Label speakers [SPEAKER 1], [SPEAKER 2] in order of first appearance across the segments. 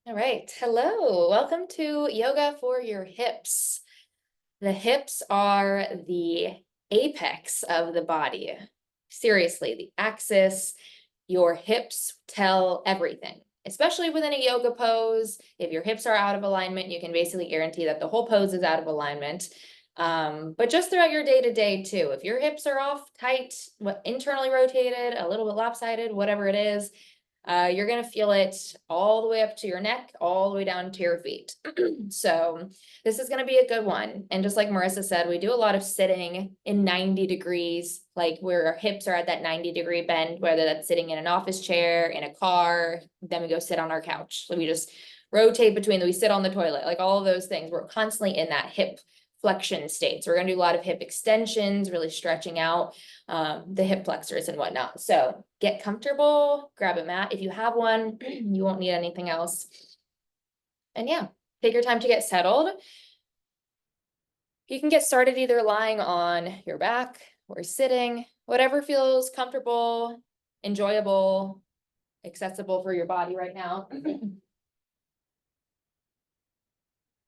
[SPEAKER 1] All right. Hello. Welcome to Yoga for Your Hips. The hips are the apex of the body. Seriously, the axis, your hips tell everything, especially within a yoga pose. If your hips are out of alignment, you can basically guarantee that the whole pose is out of alignment. But just throughout your day to day too, if your hips are off, tight, internally rotated, a little bit lopsided, whatever it is, you're going to feel it all the way up to your neck, all the way down to your feet. So this is going to be a good one. And just like Marissa said, we do a lot of sitting in 90 degrees, like where our hips are at that 90-degree bend, whether that's sitting in an office chair, in a car, then we go sit on our couch. So we just rotate between we sit on the toilet, like all of those things. We're constantly in that hip flexion state. So we're going to do a lot of hip extensions, really stretching out the hip flexors and whatnot. So get comfortable, grab a mat. If you have one, you won't need anything else. And yeah, take your time to get settled. You can get started either lying on your back or sitting, whatever feels comfortable, enjoyable, accessible for your body right now.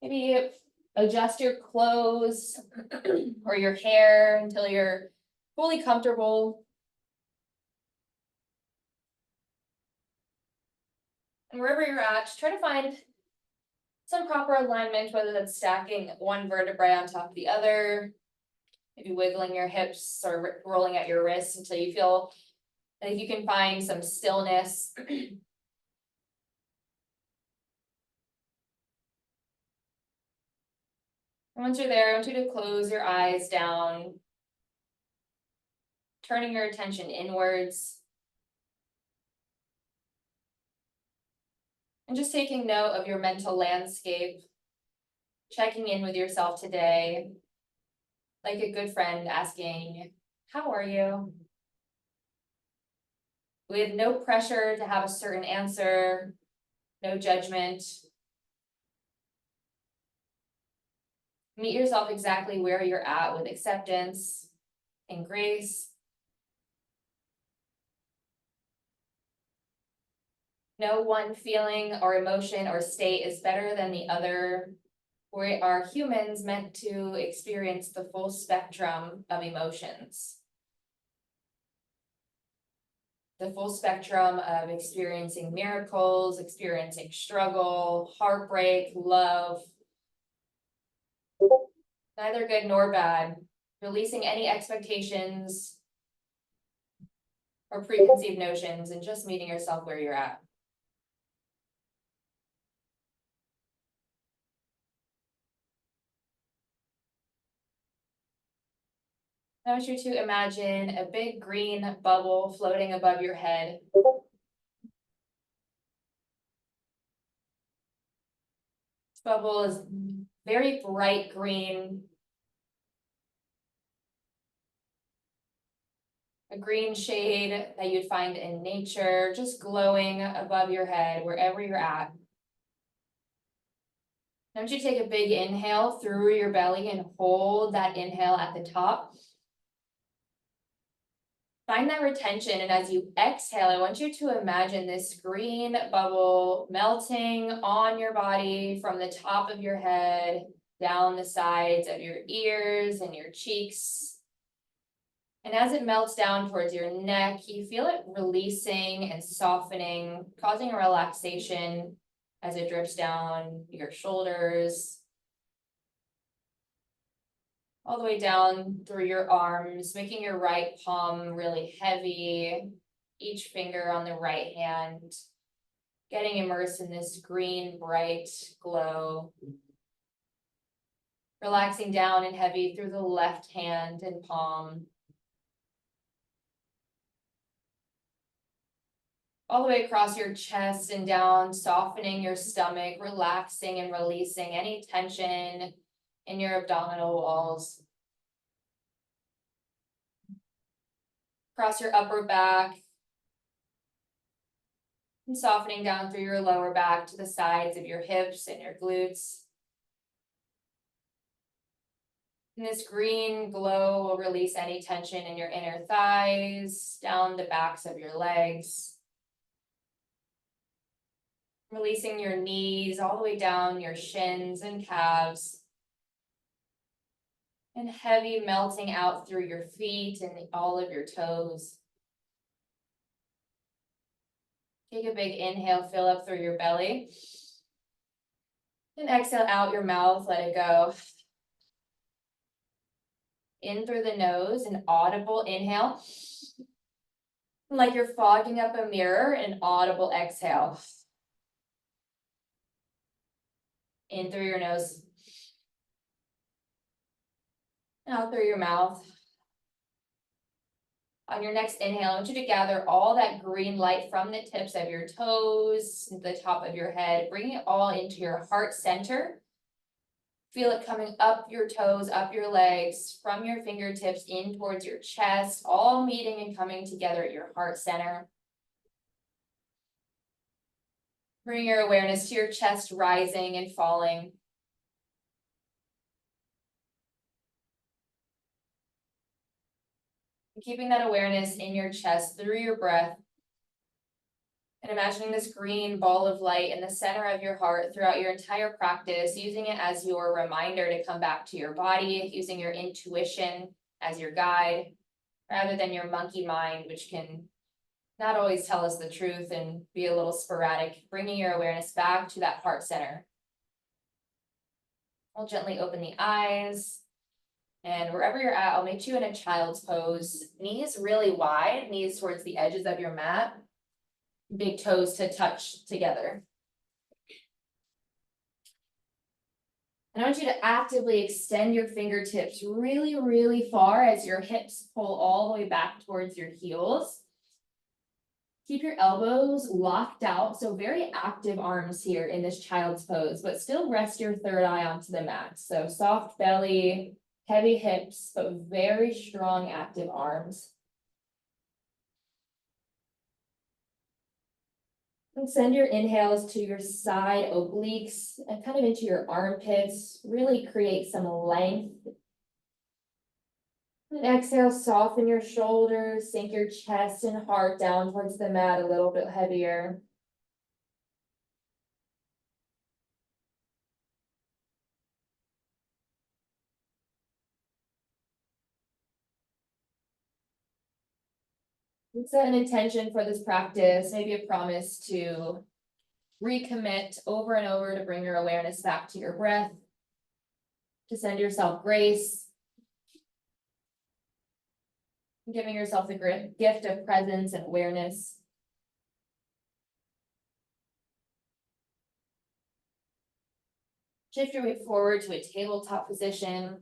[SPEAKER 1] Maybe adjust your clothes or your hair until you're fully comfortable. And wherever you're at, just try to find some proper alignment, whether that's stacking one vertebrae on top of the other, maybe wiggling your hips or rolling at your wrists until you feel like you can find some stillness. And once you're there, I want you to close your eyes down, turning your attention inwards. And just taking note of your mental landscape, checking in with yourself today, like a good friend asking, how are you? We have no pressure to have a certain answer, no judgment. Meet yourself exactly where you're at with acceptance and grace. No one feeling or emotion or state is better than the other. We are humans meant to experience the full spectrum of emotions. The full spectrum of experiencing miracles, experiencing struggle, heartbreak, love. Neither good nor bad. Releasing any expectations or preconceived notions and just meeting yourself where you're at. I want you to imagine a big green bubble floating above your head. This bubble is very bright green. A green shade that you'd find in nature, just glowing above your head, wherever you're at. I want you to take a big inhale through your belly and hold that inhale at the top. Find that retention, and as you exhale, I want you to imagine this green bubble melting on your body from the top of your head, down the sides of your ears and your cheeks. And as it melts down towards your neck, you feel it releasing and softening, causing a relaxation as it drips down your shoulders, all the way down through your arms, making your right palm really heavy, each finger on the right hand, getting immersed in this green, bright glow. Relaxing down and heavy through the left hand and palm. All the way across your chest and down, softening your stomach, relaxing and releasing any tension in your abdominal walls. Across your upper back, and softening down through your lower back to the sides of your hips and your glutes. And this green glow will release any tension in your inner thighs, down the backs of your legs. Releasing your knees all the way down your shins and calves. And heavy melting out through your feet and all of your toes. Take a big inhale, fill up through your belly. And exhale out your mouth, let it go. In through the nose, an audible inhale. Like you're fogging up a mirror, an audible exhale. In through your nose. Out through your mouth. On your next inhale, I want you to gather all that green light from the tips of your toes, the top of your head, bring it all into your heart center. Feel it coming up your toes, up your legs, from your fingertips in towards your chest, all meeting and coming together at your heart center. Bring your awareness to your chest rising and falling. Keeping that awareness in your chest through your breath. And imagining this green ball of light in the center of your heart throughout your entire practice, using it as your reminder to come back to your body, using your intuition as your guide, rather than your monkey mind, which can not always tell us the truth and be a little sporadic, bringing your awareness back to that heart center. We'll gently open the eyes. And wherever you're at, I'll meet you in a child's pose. Knees really wide, knees towards the edges of your mat. Big toes to touch together. And I want you to actively extend your fingertips really, really far as your hips pull all the way back towards your heels. Keep your elbows locked out, so very active arms here in this child's pose, but still rest your third eye onto the mat. So soft belly, heavy hips, but very strong active arms. And send your inhales to your side obliques and kind of into your armpits. Really create some length. And exhale, soften your shoulders, sink your chest and heart down towards the mat a little bit heavier. And set an intention for this practice, maybe a promise to recommit over and over to bring your awareness back to your breath, to send yourself grace, giving yourself the gift of presence and awareness. Shift your weight forward to a tabletop position.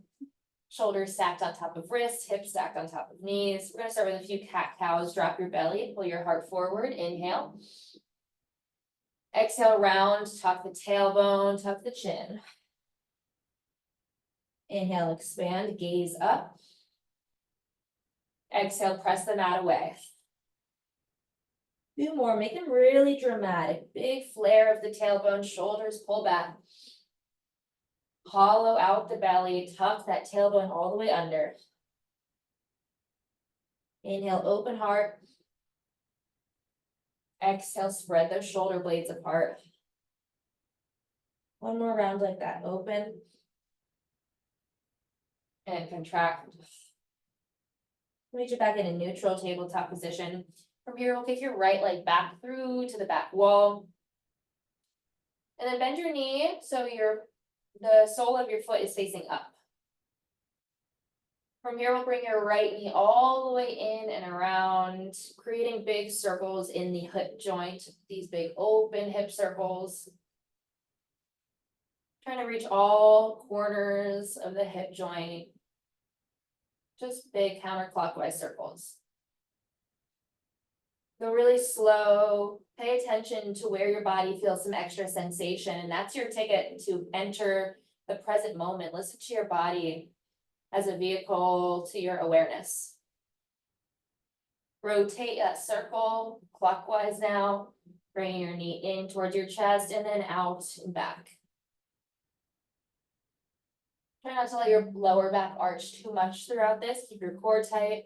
[SPEAKER 1] Shoulders stacked on top of wrists, hips stacked on top of knees. We're gonna start with a few cat-cows. Drop your belly, pull your heart forward, inhale. Exhale, round, tuck the tailbone, tuck the chin. Inhale, expand, gaze up. Exhale, press the mat away. Two more, make them really dramatic. Big flare of the tailbone, shoulders pull back. Hollow out the belly, tuck that tailbone all the way under. Inhale, open heart. Exhale, spread those shoulder blades apart. One more round like that, open. And contract. Reach it back in a neutral tabletop position. From here, we'll kick your right leg back through to the back wall. And then bend your knee so the sole of your foot is facing up. From here, we'll bring your right knee all the way in and around, creating big circles in the hip joint, these big open hip circles. Trying to reach all corners of the hip joint. Just big counterclockwise circles. Go really slow, pay attention to where your body feels some extra sensation, and that's your ticket to enter the present moment. Listen to your body as a vehicle to your awareness. Rotate that circle clockwise now, bringing your knee in towards your chest and then out and back. Try not to let your lower back arch too much throughout this. Keep your core tight.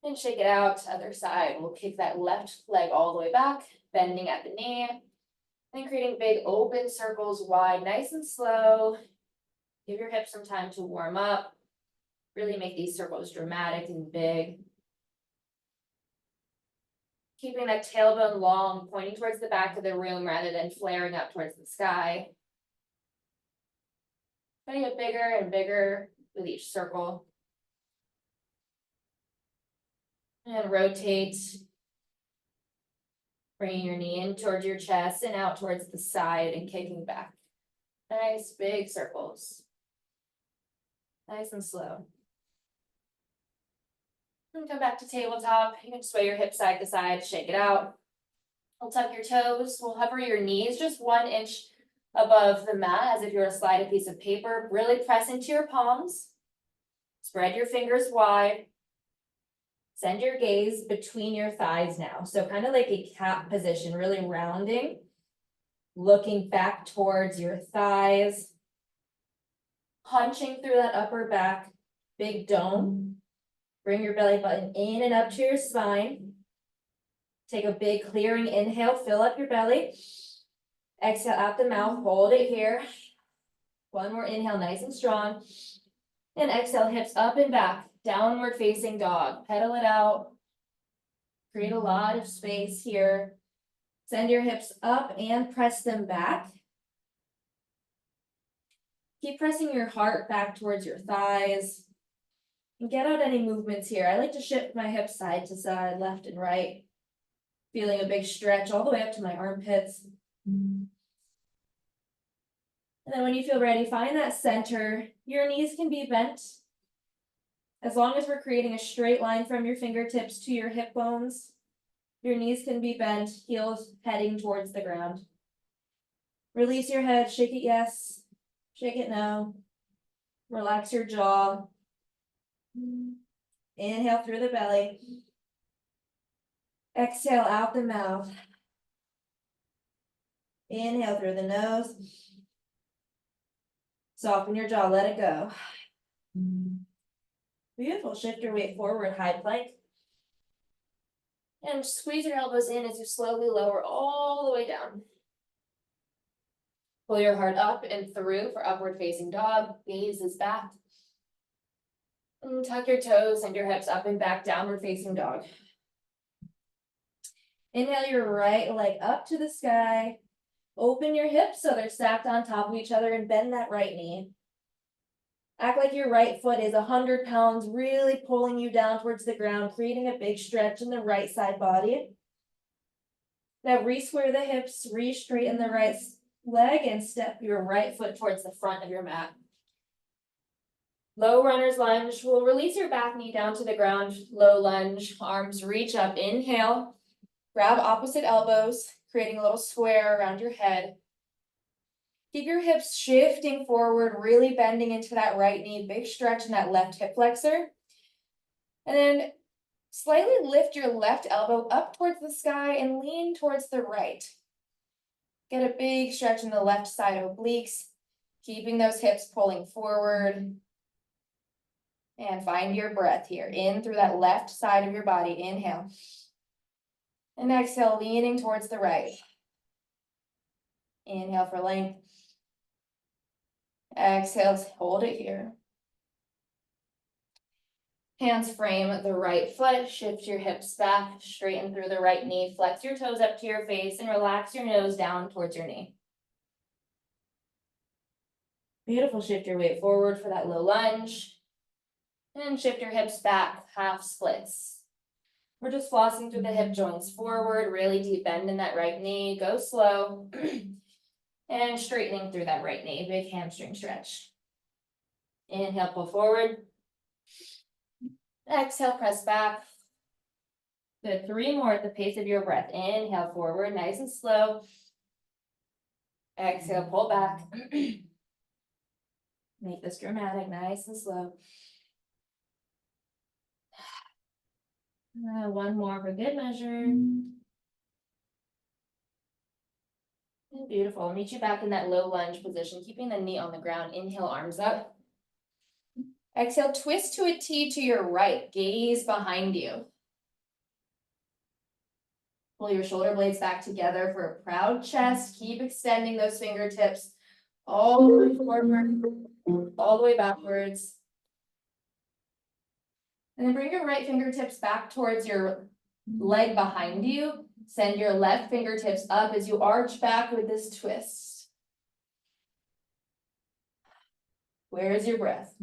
[SPEAKER 1] And shake it out to the other side. We'll kick that left leg all the way back, bending at the knee. And creating big open circles wide, nice and slow. Give your hips some time to warm up. Really make these circles dramatic and big. Keeping that tailbone long, pointing towards the back of the room rather than flaring up towards the sky. Getting it bigger and bigger with each circle. And rotate. Bringing your knee in towards your chest and out towards the side and kicking back. Nice big circles. Nice and slow. And come back to tabletop. You can sway your hips side to side, shake it out. We'll tuck your toes. We'll hover your knees just 1 inch above the mat as if you were to slide a piece of paper. Really press into your palms. Spread your fingers wide. Send your gaze between your thighs now. So kind of like a cat position, really rounding. Looking back towards your thighs. Punching through that upper back, big dome. Bring your belly button in and up to your spine. Take a big clearing inhale, fill up your belly. Exhale out the mouth, hold it here. One more inhale, nice and strong. And exhale, hips up and back, downward facing dog. Pedal it out. Create a lot of space here. Send your hips up and press them back. Keep pressing your heart back towards your thighs. And get out any movements here. I like to shift my hips side to side, left and right. Feeling a big stretch all the way up to my armpits. And then when you feel ready, find that center. Your knees can be bent. As long as we're creating a straight line from your fingertips to your hip bones, your knees can be bent, heels heading towards the ground. Release your head, shake it yes, shake it no. Relax your jaw. Inhale through the belly. Exhale out the mouth. Inhale through the nose. Soften your jaw, let it go. Beautiful, shift your weight forward, high plank. And squeeze your elbows in as you slowly lower all the way down. Pull your heart up and through for upward facing dog, gaze is back. And tuck your toes and your hips up and back, downward facing dog. Inhale your right leg up to the sky. Open your hips so they're stacked on top of each other and bend that right knee. Act like your right foot is 100 pounds, really pulling you down towards the ground, creating a big stretch in the right side body. Now re-square the hips, re-straighten the right leg, and step your right foot towards the front of your mat. Low runner's lunge. We'll release your back knee down to the ground. Low lunge, arms reach up, inhale. Grab opposite elbows, creating a little square around your head. Keep your hips shifting forward, really bending into that right knee, big stretch in that left hip flexor. And then slightly lift your left elbow up towards the sky and lean towards the right. Get a big stretch in the left side obliques, keeping those hips pulling forward. And find your breath here, in through that left side of your body, inhale. And exhale, leaning towards the right. Inhale for length. Exhale, hold it here. Hands frame the right foot, shift your hips back, straighten through the right knee, flex your toes up to your face, and relax your nose down towards your knee. Beautiful, shift your weight forward for that low lunge. And shift your hips back, half splits. We're just flossing through the hip joints forward, really deep bend in that right knee, go slow. And straightening through that right knee, big hamstring stretch. Inhale, pull forward. Exhale, press back. Good, 3 more at the pace of your breath. Inhale forward, nice and slow. Exhale, pull back. Make this dramatic, nice and slow. 1 more for good measure. Beautiful. Meet you back in that low lunge position, keeping the knee on the ground. Inhale, arms up. Exhale, twist to a T to your right. Gaze behind you. Pull your shoulder blades back together for a proud chest. Keep extending those fingertips all the way forward, all the way backwards. And then bring your right fingertips back towards your leg behind you. Send your left fingertips up as you arch back with this twist. Where is your breath?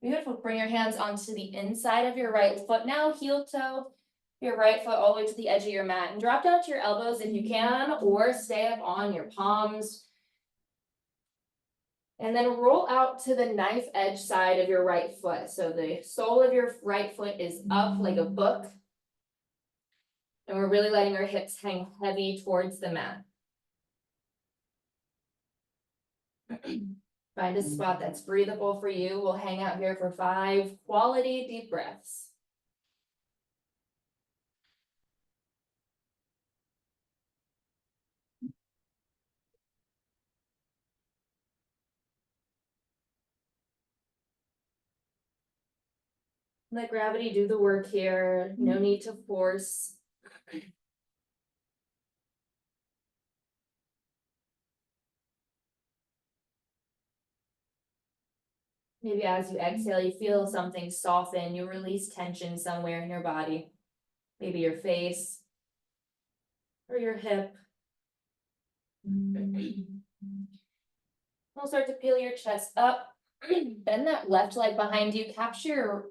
[SPEAKER 1] Beautiful. Bring your hands onto the inside of your right foot now, heel toe, your right foot all the way to the edge of your mat, and drop down to your elbows if you can, or stay up on your palms. And then roll out to the knife edge side of your right foot. So the sole of your right foot is up like a book. And we're really letting our hips hang heavy towards the mat. Find a spot that's breathable for you. We'll hang out here for 5 quality deep breaths. Let gravity do the work here. No need to force. Maybe as you exhale, you feel something soften. You release tension somewhere in your body. Maybe your face or your hip. We'll start to peel your chest up. Bend that left leg behind you. Capture your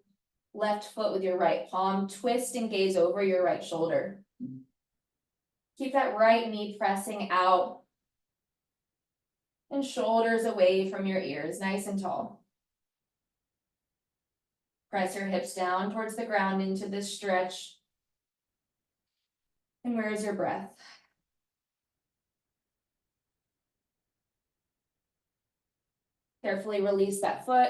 [SPEAKER 1] left foot with your right palm. Twist and gaze over your right shoulder. Keep that right knee pressing out. And shoulders away from your ears, nice and tall. Press your hips down towards the ground into this stretch. And where is your breath? Carefully release that foot.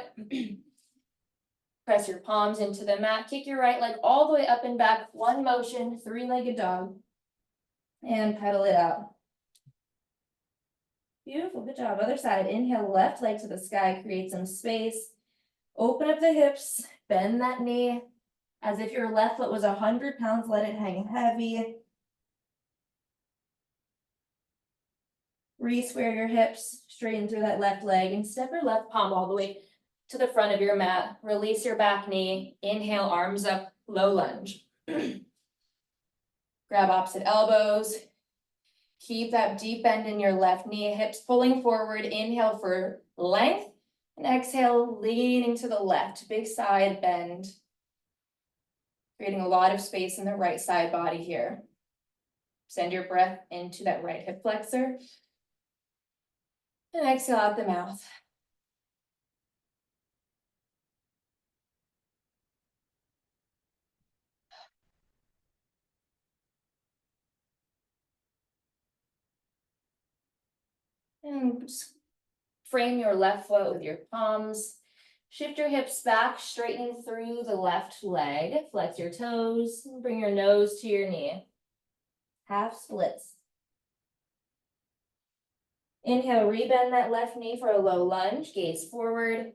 [SPEAKER 1] Press your palms into the mat. Kick your right leg all the way up and back. One motion, 3-legged dog. And pedal it out. Beautiful, good job. Other side, inhale, left leg to the sky, create some space. Open up the hips, bend that knee. As if your left foot was 100 pounds, let it hang heavy. Re-square your hips, straighten through that left leg, and step your left palm all the way to the front of your mat. Release your back knee. Inhale, arms up, low lunge. Grab opposite elbows. Keep that deep bend in your left knee, hips pulling forward. Inhale for length, and exhale, leaning to the left. Big side bend. Creating a lot of space in the right side body here. Send your breath into that right hip flexor. And exhale out the mouth. And just frame your left foot with your palms. Shift your hips back, straightening through the left leg. Flex your toes, bring your nose to your knee. Half splits. Inhale, rebend that left knee for a low lunge, gaze forward.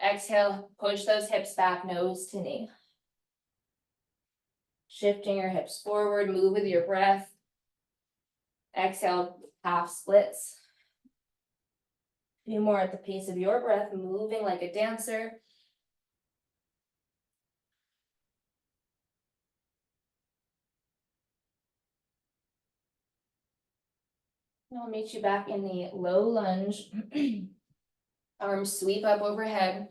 [SPEAKER 1] Exhale, push those hips back, nose to knee. Shifting your hips forward, move with your breath. Exhale, half splits. A few more at the pace of your breath, moving like a dancer. I'll meet you back in the low lunge. Arms sweep up overhead.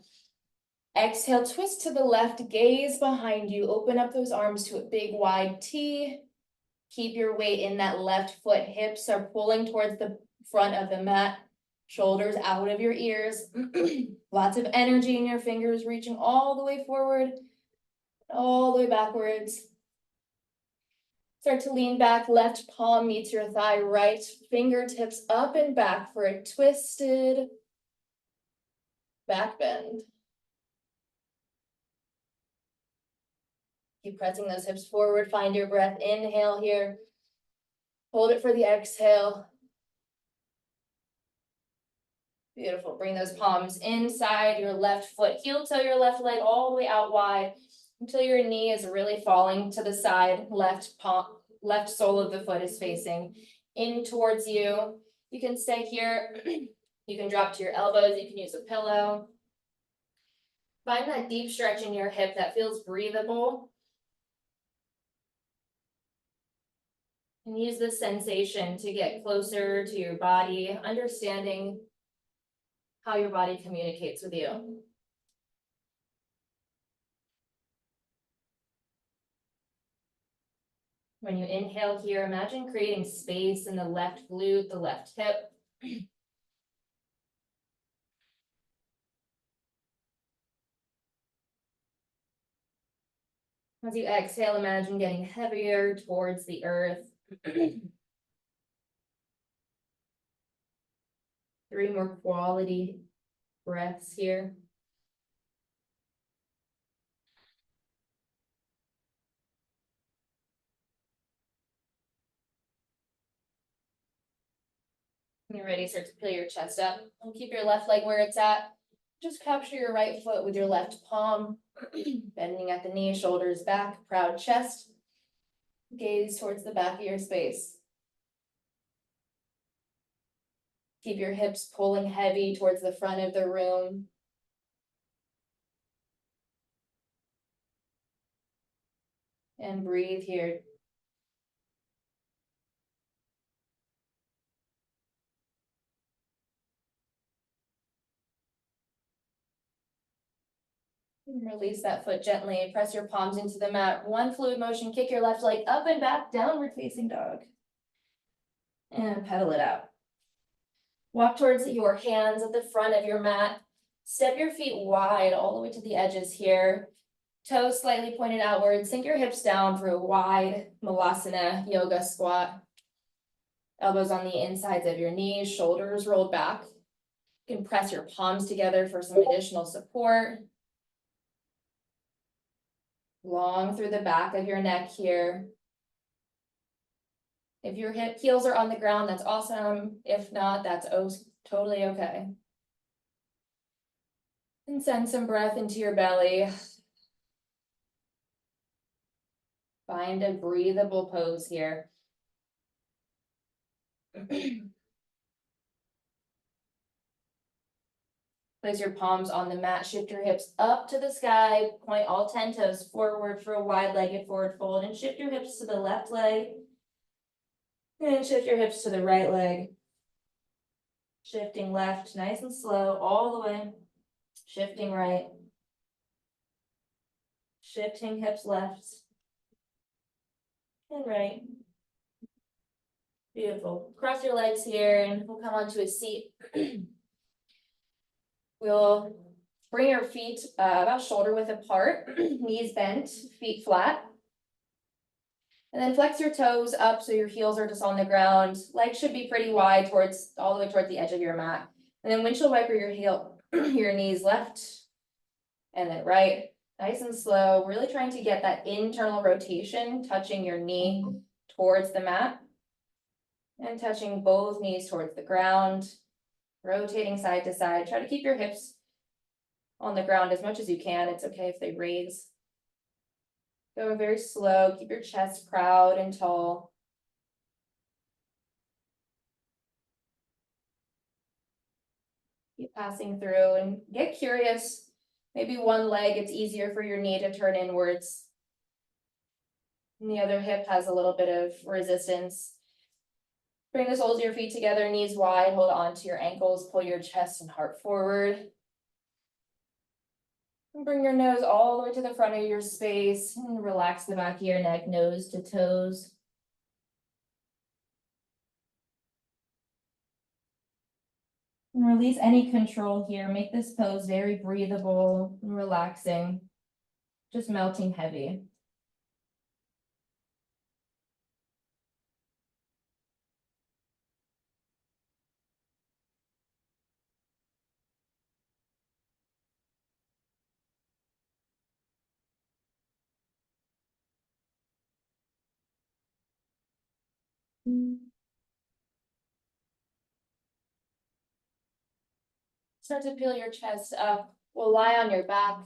[SPEAKER 1] Exhale, twist to the left, gaze behind you. Open up those arms to a big wide T. Keep your weight in that left foot. Hips are pulling towards the front of the mat. Shoulders out of your ears. Lots of energy in your fingers, reaching all the way forward, all the way backwards. Start to lean back, left palm meets your thigh, right fingertips up and back for a twisted back bend. Keep pressing those hips forward, find your breath, inhale here. Hold it for the exhale. Beautiful, bring those palms inside your left foot, heel toe your left leg all the way out wide. until your knee is really falling to the side, left palm, left sole of the foot is facing in towards you. You can stay here. You can drop to your elbows, you can use a pillow. Find that deep stretch in your hip that feels breathable. And use this sensation to get closer to your body, understanding how your body communicates with you. When you inhale here, imagine creating space in the left glute, the left hip. As you exhale, imagine getting heavier towards the earth. 3 more quality breaths here. When you're ready, start to peel your chest up and keep your left leg where it's at. Just capture your right foot with your left palm, bending at the knee, shoulders back, proud chest. Gaze towards the back of your space. Keep your hips pulling heavy towards the front of the room. And breathe here. And release that foot gently. Press your palms into the mat. 1 fluid motion. Kick your left leg up and back, downward facing dog. And pedal it out. Walk towards your hands at the front of your mat. Step your feet wide all the way to the edges here. Toes slightly pointed outward. Sink your hips down for a wide Malasana yoga squat. Elbows on the insides of your knees, shoulders rolled back. You can press your palms together for some additional support. Long through the back of your neck here. If your heels are on the ground, that's awesome. If not, that's totally okay. And send some breath into your belly. Find a breathable pose here. Place your palms on the mat, shift your hips up to the sky, point all 10 toes forward for a wide-legged forward fold, and shift your hips to the left leg. And shift your hips to the right leg. Shifting left, nice and slow, all the way. Shifting right. Shifting hips left and right. Beautiful. Cross your legs here and we'll come onto a seat. We'll bring your feet about shoulder width apart, knees bent, feet flat. And then flex your toes up so your heels are just on the ground. Legs should be pretty wide towards all the way towards the edge of your mat. And then windshield wiper your heel, your knees left and then right. Nice and slow, really trying to get that internal rotation, touching your knee towards the mat. And touching both knees towards the ground, rotating side to side. Try to keep your hips on the ground as much as you can. It's okay if they raise. Go very slow, keep your chest proud and tall. Keep passing through and get curious. Maybe one leg, it's easier for your knee to turn inwards. And the other hip has a little bit of resistance. Bring the soles of your feet together, knees wide, hold on to your ankles, pull your chest and heart forward. And bring your nose all the way to the front of your space and relax the back of your neck, nose to toes. And release any control here. Make this pose very breathable and relaxing, just melting heavy. Start to peel your chest up. We'll lie on your back.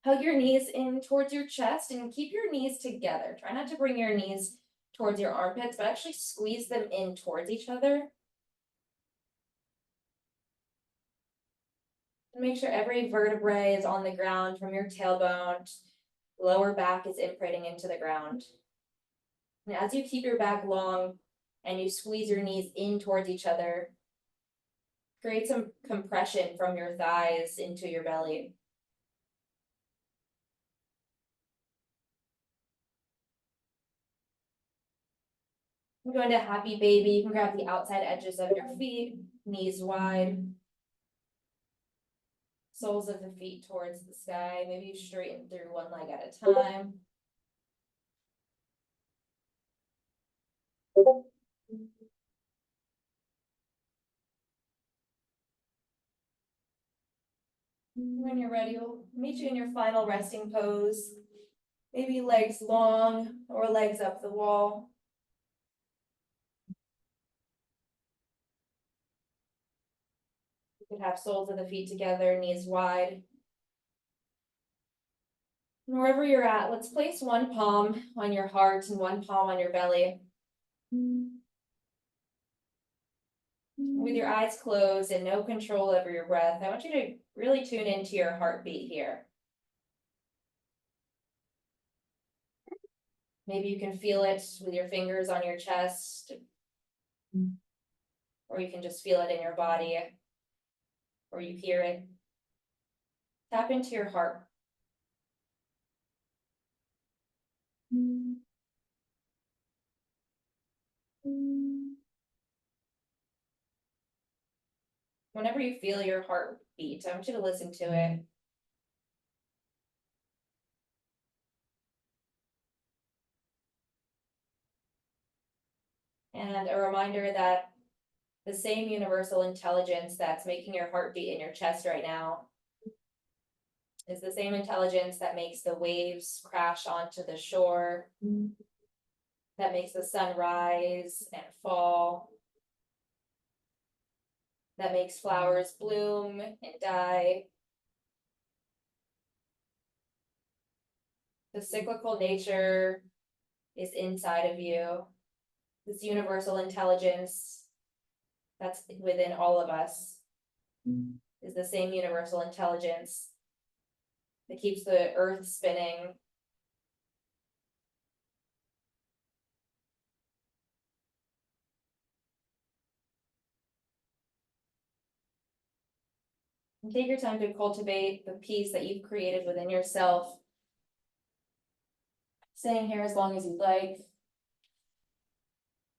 [SPEAKER 1] Hug your knees in towards your chest and keep your knees together. Try not to bring your knees towards your armpits, but actually squeeze them in towards each other. Make sure every vertebrae is on the ground from your tailbone. Lower back is imprinting into the ground. And as you keep your back long and you squeeze your knees in towards each other, create some compression from your thighs into your belly. Go into happy baby. You can grab the outside edges of your feet, knees wide. Soles of the feet towards the sky. Maybe you straighten through one leg at a time. When you're ready, we'll meet you in your final resting pose. Maybe legs long or legs up the wall. You could have soles of the feet together, knees wide. And wherever you're at, let's place one palm on your heart and one palm on your belly. With your eyes closed and no control over your breath, I want you to really tune into your heartbeat here. Maybe you can feel it with your fingers on your chest, or you can just feel it in your body, or you hear it. Tap into your heart. Whenever you feel your heart beat, I want you to listen to it. And a reminder that the same universal intelligence that's making your heart beat in your chest right now is the same intelligence that makes the waves crash onto the shore, that makes the sun rise and fall, that makes flowers bloom and die. The cyclical nature is inside of you. This universal intelligence that's within all of us is the same universal intelligence that keeps the earth spinning. And take your time to cultivate the peace that you've created within yourself. Staying here as long as you'd like.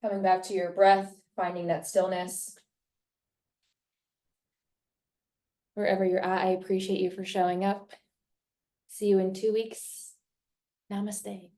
[SPEAKER 1] Coming back to your breath, finding that stillness. Wherever you're at, I appreciate you for showing up. See you in 2 weeks. Namaste.